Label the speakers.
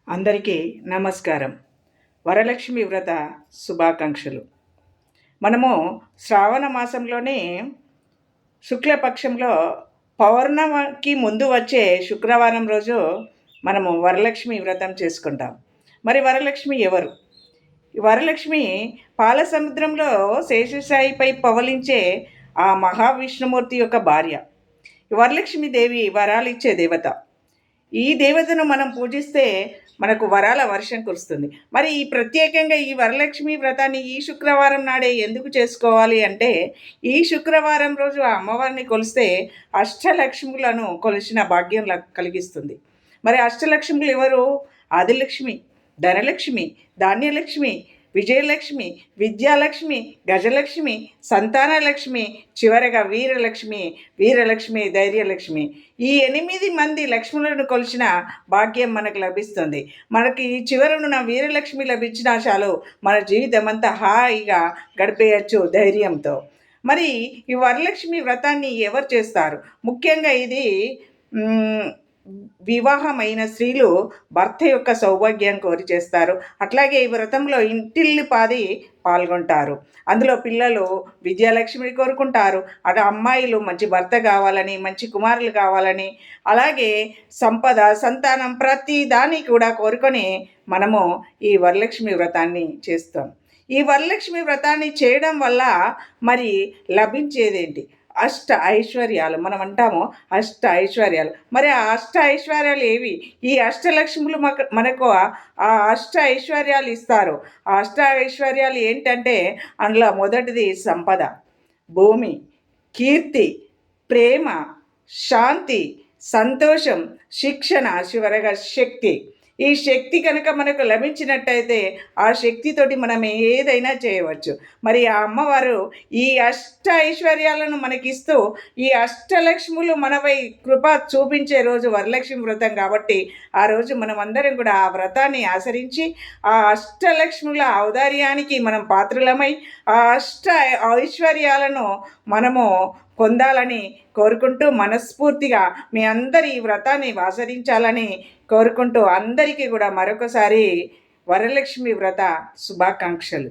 Speaker 1: అందరికీ నమస్కారం. వరలక్ష్మి వ్రత శుభాకాంక్షలు. మనము శ్రావణ మాసంలోనే శుక్లపక్షంలో పౌర్ణమికి ముందు వచ్చే శుక్రవారం రోజు మనము వరలక్ష్మి వ్రతం చేసుకుంటాం. మరి వరలక్ష్మి ఎవరు? వరలక్ష్మి పాల సముద్రంలో శేషసాయిపై పవలించే ఆ మహావిష్ణుమూర్తి యొక్క భార్య. వరలక్ష్మి దేవి వరాలిచ్చే దేవత. ఈ దేవతను మనం పూజిస్తే మనకు వరాల వర్షం కురుస్తుంది. మరి ఈ ప్రత్యేకంగా ఈ వరలక్ష్మి వ్రతాన్ని ఈ శుక్రవారం నాడే ఎందుకు చేసుకోవాలి అంటే, ఈ శుక్రవారం రోజు ఆ అమ్మవారిని కొలిస్తే అష్టలక్ష్ములను కొలిచిన భాగ్యం కలిగిస్తుంది. మరి అష్టలక్ష్ములు ఎవరు? ఆదిలక్ష్మి, ధనలక్ష్మి, ధాన్యలక్ష్మి, విజయలక్ష్మి, విద్యాలక్ష్మి, గజలక్ష్మి, సంతానలక్ష్మి, చివరగా వీరలక్ష్మి, ధైర్యలక్ష్మి. ఈ 8 మంది లక్ష్ములను కొలిచిన భాగ్యం మనకు లభిస్తుంది. మనకి చివరనున్న వీరలక్ష్మి లభించినా చాలు, మన జీవితం అంతా హాయిగా గడిపేయచ్చు ధైర్యంతో. మరి ఈ వరలక్ష్మి వ్రతాన్ని ఎవరు చేస్తారు? ముఖ్యంగా ఇది వివాహమైన స్త్రీలు భర్త యొక్క సౌభాగ్యం కోరి చేస్తారు. అట్లాగే ఈ వ్రతంలో ఇంటిల్లిపాది పాల్గొంటారు. అందులో పిల్లలు విద్యాలక్ష్మిని కోరుకుంటారు. అటు అమ్మాయిలు మంచి భర్త కావాలని, మంచి కుమారులు కావాలని, అలాగే సంపద, సంతానం ప్రతి దాన్ని కూడా కోరుకొని మనము ఈ వరలక్ష్మి వ్రతాన్ని చేస్తాం. ఈ వరలక్ష్మి వ్రతాన్ని చేయడం వల్ల మరి లభించేదేంటి? అష్ట ఐశ్వర్యాలు. మనం అంటాము అష్ట ఐశ్వర్యాలు. మరి ఆ అష్ట ఐశ్వర్యాలు ఏవి? ఈ అష్టలక్ష్ములు మనకు ఆ అష్ట ఐశ్వర్యాలు ఇస్తారు. ఆ అష్ట ఐశ్వర్యాలు ఏంటంటే, అందులో మొదటిది సంపద, భూమి, కీర్తి, ప్రేమ, శాంతి, సంతోషం, శిక్షణ, చివరగా శక్తి. ఈ శక్తి కనుక మనకు లభించినట్టయితే ఆ శక్తితోటి మనం ఏదైనా చేయవచ్చు. మరి ఆ అమ్మవారు ఈ అష్ట ఐశ్వర్యాలను మనకిస్తూ ఈ అష్టలక్ష్ములు మనపై కృప చూపించే రోజు వరలక్ష్మి వ్రతం కాబట్టి ఆ రోజు మనం అందరం కూడా ఆ వ్రతాన్ని ఆచరించి ఆ అష్టలక్ష్ముల ఔదార్యానికి మనం పాత్రులమై ఆ అష్ట ఐశ్వర్యాలను మనము పొందాలని కోరుకుంటూ మనస్ఫూర్తిగా మీ అందరి ఈ వ్రతాన్ని ఆచరించాలని కోరుకుంటూ అందరికీ కూడా మరొకసారి వరలక్ష్మి వ్రత శుభాకాంక్షలు.